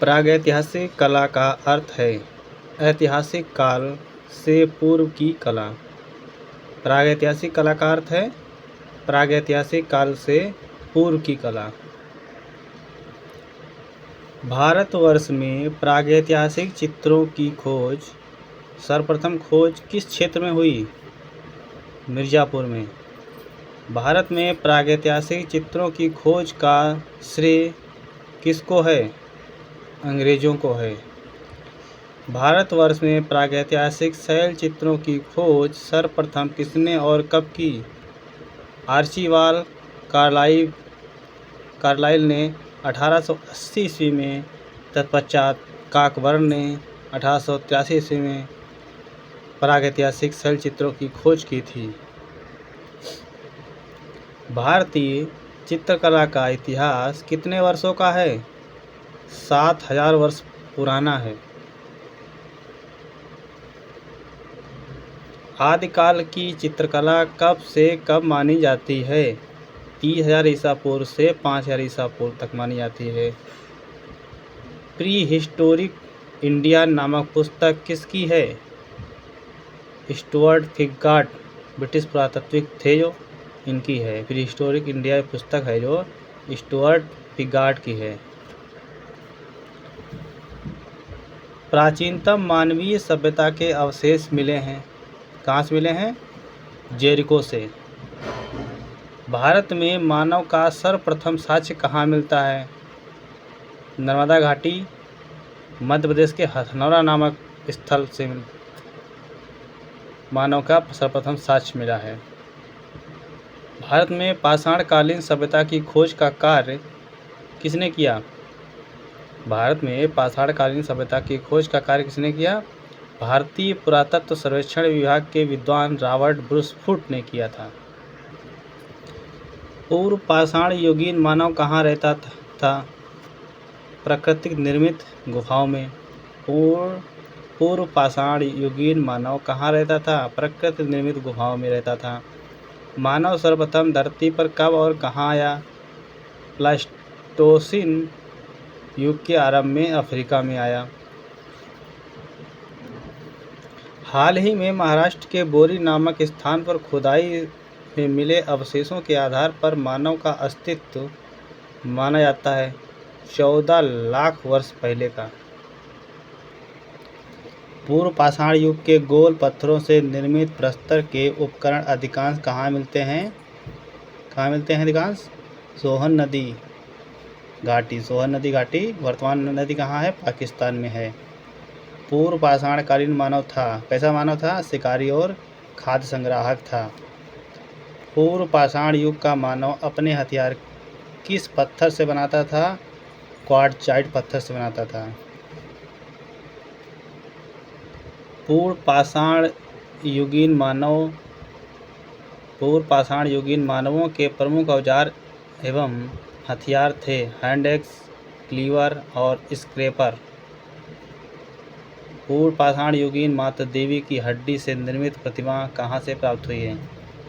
प्रागैतिहासिक कला का अर्थ है ऐतिहासिक काल से पूर्व की कला। प्रागैतिहासिक कला का अर्थ है प्रागैतिहासिक काल से पूर्व की कला। भारतवर्ष में प्रागैतिहासिक चित्रों की खोज सर्वप्रथम खोज किस क्षेत्र में हुई? मिर्ज़ापुर में। भारत में प्रागैतिहासिक चित्रों की खोज का श्रेय किसको है? अंग्रेज़ों को है। भारतवर्ष में प्रागैतिहासिक शैल चित्रों की खोज सर्वप्रथम किसने और कब की? आर्चिबाल्ड कार्लाइल ने 1880 ईस्वी में, तत्पश्चात कॉकबर्न ने 1883 ईस्वी में प्रागैतिहासिक शैल चित्रों की खोज की थी। भारतीय चित्रकला का इतिहास कितने वर्षों का है? 7000 वर्ष पुराना है। आदिकाल की चित्रकला कब से कब मानी जाती है? 30,000 ईसा पूर्व से 5000 ईसा पूर्व तक मानी जाती है। प्री हिस्टोरिक इंडिया नामक पुस्तक किसकी है? स्टुअर्ट पिगॉट, ब्रिटिश पुरातात्विक थे जो, इनकी है। प्री हिस्टोरिक इंडिया पुस्तक है जो स्टुअर्ट पिगॉट की है। प्राचीनतम मानवीय सभ्यता के अवशेष मिले हैं। कहाँ से मिले हैं? जेरिको से। भारत में मानव का सर्वप्रथम साक्ष्य कहाँ मिलता है? नर्मदा घाटी, मध्य प्रदेश के हथनौरा नामक स्थल से मानव का सर्वप्रथम साक्ष्य मिला है। भारत में पाषाणकालीन सभ्यता की खोज का कार्य किसने किया? भारत में पाषाणकालीन सभ्यता की खोज का कार्य किसने किया? भारतीय पुरातत्व सर्वेक्षण विभाग के विद्वान रॉबर्ट ब्रूस फुट ने किया था। पूर्व पाषाण युगीन मानव कहाँ रहता था? प्राकृतिक निर्मित गुफाओं में। पूर्व पाषाण युगीन मानव कहाँ रहता था? प्राकृतिक निर्मित गुफाओं में रहता था। मानव सर्वप्रथम धरती पर कब और कहाँ आया? प्लास्टोसीन युग के आरंभ में अफ्रीका में आया। हाल ही में महाराष्ट्र के बोरी नामक स्थान पर खुदाई में मिले अवशेषों के आधार पर मानव का अस्तित्व माना जाता है 14 लाख वर्ष पहले का। पूर्व पाषाण युग के गोल पत्थरों से निर्मित प्रस्तर के उपकरण अधिकांश कहाँ मिलते हैं? कहाँ मिलते हैं अधिकांश? सोहन नदी घाटी। सोहन नदी घाटी वर्तमान नदी कहाँ है? पाकिस्तान में है। पूर्व पाषाणकालीन मानव था, कैसा मानव था? शिकारी और खाद्य संग्राहक था। पूर्व पाषाण युग का मानव अपने हथियार किस पत्थर से बनाता था? क्वार्ट्जाइट पत्थर से बनाता था। पूर्व पाषाण युगीन मानवों के प्रमुख औजार एवं हथियार थे हैंड एक्स, क्लीवर और स्क्रैपर। पूर्व पाषाण युगीन माता देवी की हड्डी से निर्मित प्रतिमा कहाँ से प्राप्त हुई है?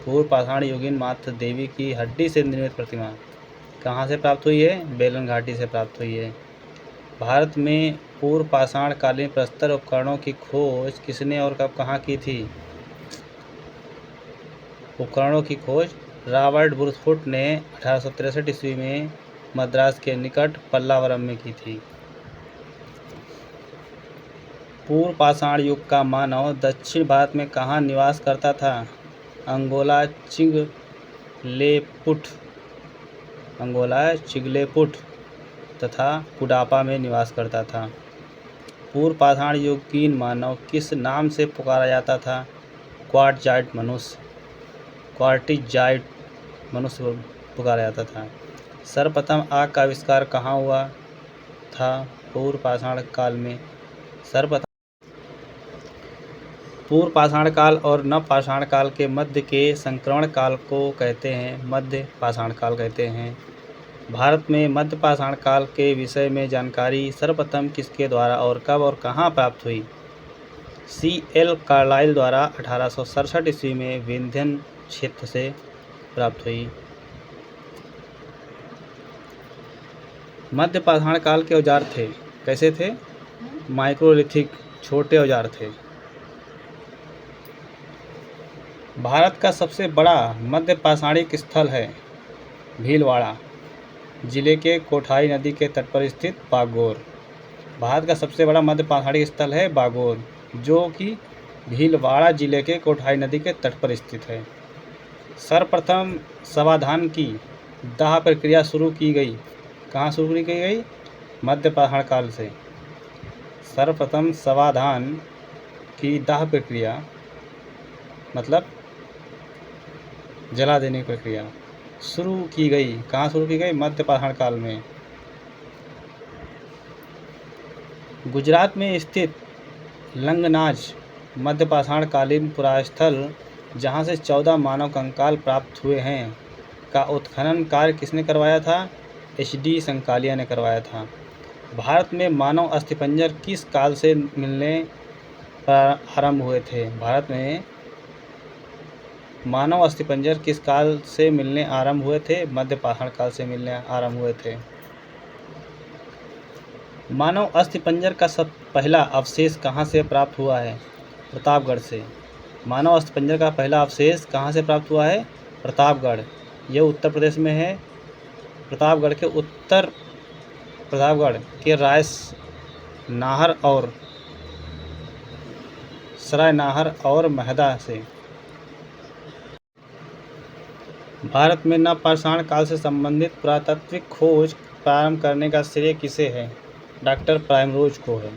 पूर्व पाषाण युगीन माता देवी की हड्डी से निर्मित प्रतिमा कहाँ से प्राप्त हुई है? बेलन घाटी से प्राप्त हुई है। भारत में पूर्व पाषाण कालीन प्रस्तर उपकरणों की खोज किसने और कब कहाँ की थी? उपकरणों की खोज रॉबर्ट ब्रूस फुट ने 1863 ईस्वी में मद्रास के निकट पल्लावरम में की थी। पूर्व पाषाण युग का मानव दक्षिण भारत में कहाँ निवास करता था? अंगोला, चिंगलेपुट तथा कुडापा में निवास करता था। पूर्व पाषाण युगीन मानव किस नाम से पुकारा जाता था? क्वार्ट्जाइट मनुष्य पुकारा जाता था। सर्वप्रथम आग का आविष्कार कहाँ हुआ था? पूर्व पाषाण काल में। पूर्व पाषाण काल और नव पाषाण काल के मध्य के संक्रमण काल को कहते हैं मध्य पाषाण काल कहते हैं। भारत में मध्य पाषाण काल के विषय में जानकारी सर्वप्रथम किसके द्वारा और कब और कहाँ प्राप्त हुई? C.L. कार्लाइल द्वारा 1867 ईस्वी में विंध्यन क्षेत्र से प्राप्त हुई। मध्य पाषाण काल के औजार थे कैसे थे? माइक्रोलिथिक, छोटे औजार थे। भारत का सबसे बड़ा मध्य पाषाणिक स्थल है भीलवाड़ा, जिले के कोठाई नदी के तट पर स्थित बागोर। भारत का सबसे बड़ा मध्य पाषाणिक स्थल है बागोर, जो कि भीलवाड़ा जिले के कोठाई नदी के तट पर स्थित है। सर्वप्रथम समाधान की दाह प्रक्रिया शुरू की गई। कहाँ शुरू की गई? मध्य पाषाण काल से। सर्वप्रथम समाधान की दाह प्रक्रिया मतलब जला देने की प्रक्रिया शुरू की गई। कहाँ शुरू की गई? मध्य पाषाण काल में। गुजरात में स्थित लंगनाज मध्य पाषाण कालीन पुरास्थल, जहाँ से 14 मानव कंकाल प्राप्त हुए हैं, का उत्खनन कार्य किसने करवाया था? HD संकालिया ने करवाया था। भारत में मानव अस्थिपंजर किस काल से मिलने आरंभ हुए थे? भारत में मानव अस्थिपंजर किस काल से मिलने आरंभ हुए थे? मध्य पाषाण काल से मिलने आरंभ हुए थे। मानव अस्थिपंजर का पहला अवशेष कहाँ से प्राप्त हुआ है? प्रतापगढ़ से। मानव अस्थिपंजर का पहला अवशेष कहाँ से प्राप्त हुआ है? प्रतापगढ़। यह उत्तर प्रदेश में है। प्रतापगढ़ के रायस नाहर और सराय नाहर और महदा से। भारत में नवपाषाण काल से संबंधित पुरातात्विक खोज प्रारंभ करने का श्रेय किसे है? डॉक्टर प्राइमरोज को है।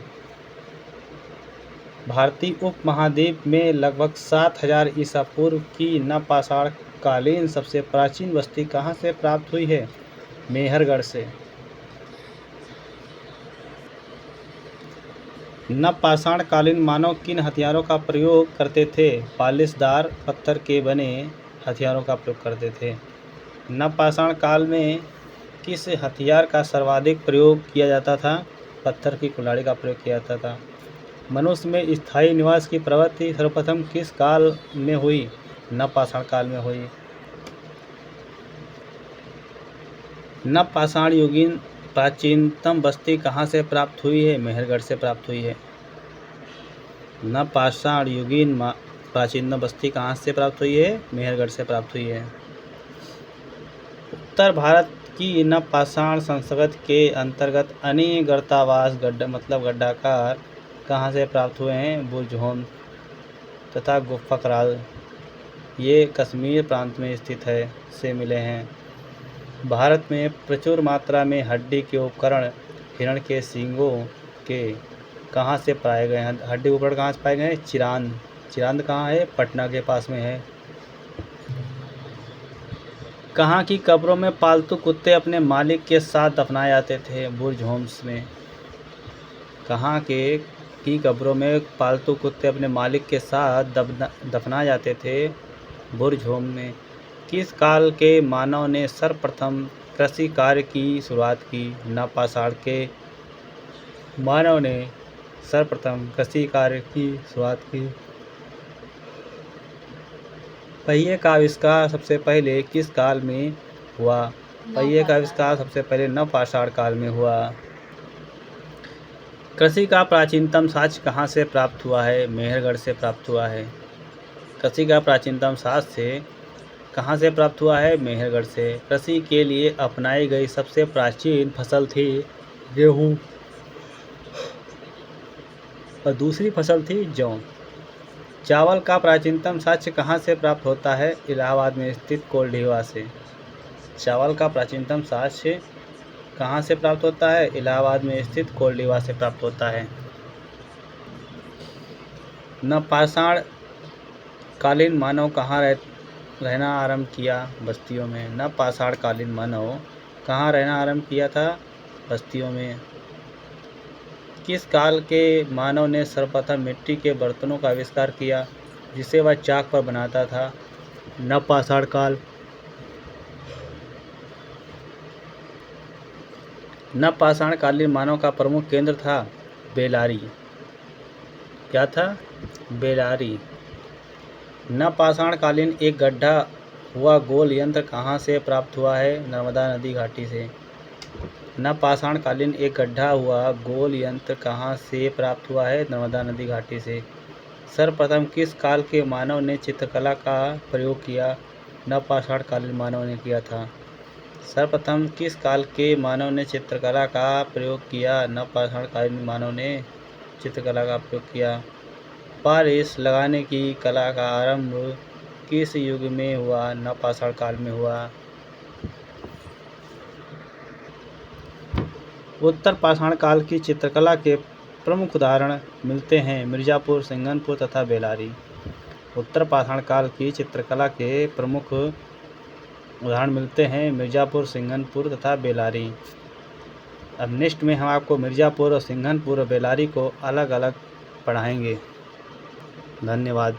भारतीय उपमहाद्वीप में लगभग 7000 ईसा पूर्व की नवपाषाण कालीन सबसे प्राचीन बस्ती कहाँ से प्राप्त हुई है? मेहरगढ़ से। नवपाषाण कालीन मानव किन हथियारों का प्रयोग करते थे? पालिशदार पत्थर के बने हथियारों का प्रयोग करते थे। नवपाषाण काल में किस हथियार का सर्वाधिक प्रयोग किया जाता था? पत्थर की कुल्हाड़ी का प्रयोग किया जाता था। मनुष्य में स्थायी निवास की प्रवृत्ति सर्वप्रथम किस काल में हुई? नवपाषाण काल में हुई। नवपाषाण युगीन प्राचीनतम बस्ती कहाँ से प्राप्त हुई है? मेहरगढ़ से प्राप्त हुई है। नवपाषाण युगीन प्राचीनतम बस्ती कहाँ से प्राप्त हुई है? मेहरगढ़ से प्राप्त हुई है। उत्तर भारत की नवपाषाण संस्कृति के अंतर्गत अनेक गर्तावास गड्ढाकार कहाँ से प्राप्त हुए हैं? बुरज़ोम तथा गुफकराल, ये कश्मीर प्रांत में स्थित है, से मिले हैं। भारत में प्रचुर मात्रा में हड्डी के उपकरण हिरण के सींगों के कहाँ से पाए गए हैं? हड्डी उपकरण कहाँ से पाए गए हैं? चिरांद कहाँ है? पटना के पास में है। कहाँ की कब्रों में पालतू कुत्ते अपने मालिक के साथ दफनाए जाते थे? बुरज़ोम्स में। कहाँ की कब्रों में पालतू कुत्ते अपने मालिक के साथ दफनाए जाते थे? बुरज़ोम में। किस काल के मानव ने सर्वप्रथम कृषि कार्य की शुरुआत की? नवपाषाण के मानव ने सर्वप्रथम कृषि कार्य की शुरुआत की। पहिए का आविष्कार सबसे पहले किस काल में हुआ? पहिए का आविष्कार सबसे पहले नवपाषाण काल में हुआ। कृषि का प्राचीनतम साक्ष्य कहाँ से प्राप्त हुआ है? मेहरगढ़ से प्राप्त हुआ है। कृषि का प्राचीनतम साक्ष्य कहाँ से प्राप्त हुआ है? मेहरगढ़ से। कृषि के लिए अपनाई गई सबसे प्राचीन फसल थी गेहूँ और दूसरी फसल थी जौ। चावल का प्राचीनतम साक्ष्य कहाँ से प्राप्त होता है? इलाहाबाद में स्थित कोल्डीवा से। चावल का प्राचीनतम साक्ष्य कहाँ से प्राप्त होता है? इलाहाबाद में स्थित कोल्डीवा से प्राप्त होता है। नवपाषाण कालीन मानव कहाँ रहना आरंभ किया? बस्तियों में। नवपाषाण कालीन मानव कहाँ रहना आरंभ किया था? बस्तियों में। किस काल के मानव ने सर्वप्रथम मिट्टी के बर्तनों का आविष्कार किया, जिसे वह चाक पर बनाता था? नवपाषाण काल। नवपाषाण कालीन मानव का प्रमुख केंद्र था बेलारी। क्या था? बेलारी। नवपाषाण कालीन एक गड्ढा हुआ गोल यंत्र कहाँ से प्राप्त हुआ है? नर्मदा नदी घाटी से। नवपाषाण कालीन एक गड्ढा हुआ गोल यंत्र कहाँ से प्राप्त हुआ है? नर्मदा नदी घाटी से। सर्वप्रथम किस काल के मानव ने चित्रकला का प्रयोग किया? नवपाषाण कालीन मानव ने किया था। सर्वप्रथम किस काल के मानव ने चित्रकला का प्रयोग किया? नवपाषाण कालीन मानव ने चित्रकला का प्रयोग किया। पालिश लगाने की कला का आरंभ किस युग में हुआ? नवपाषाण काल में हुआ। उत्तर पाषाण काल की चित्रकला के प्रमुख उदाहरण मिलते हैं मिर्जापुर, सिंघनपुर तथा बेलारी। उत्तर पाषाण काल की चित्रकला के प्रमुख उदाहरण मिलते हैं मिर्जापुर, सिंघनपुर तथा बेलारी। अब नेक्स्ट में हम आपको मिर्जापुर और सिंघनपुर और बेलारी को अलग अलग पढ़ाएंगे। धन्यवाद।